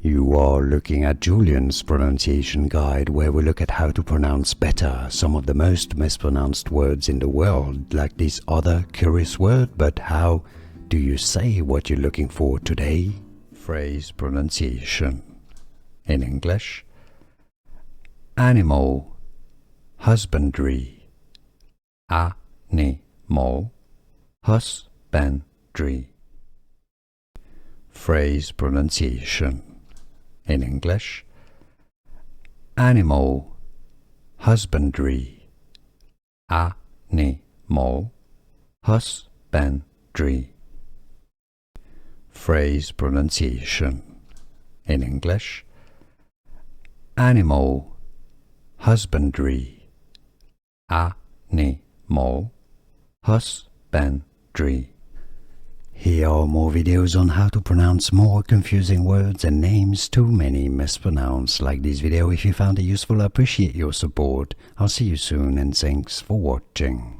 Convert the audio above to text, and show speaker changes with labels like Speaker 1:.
Speaker 1: You are looking at Julian's pronunciation guide, where we look at how to pronounce better some of the most mispronounced words in the world, like this other curious word. But how do you say what you're looking for today? Phrase pronunciation. In English: animal, husbandry. Animal, husbandry. Phrase pronunciation. In English: animal, husbandry. Animal, husbandry. Phrase pronunciation. In English: animal, husbandry. Animal, husbandry. Here are more videos on how to pronounce more confusing words and names too many mispronounced. Like this video if you found it useful. I appreciate your support. I'll see you soon and thanks for watching.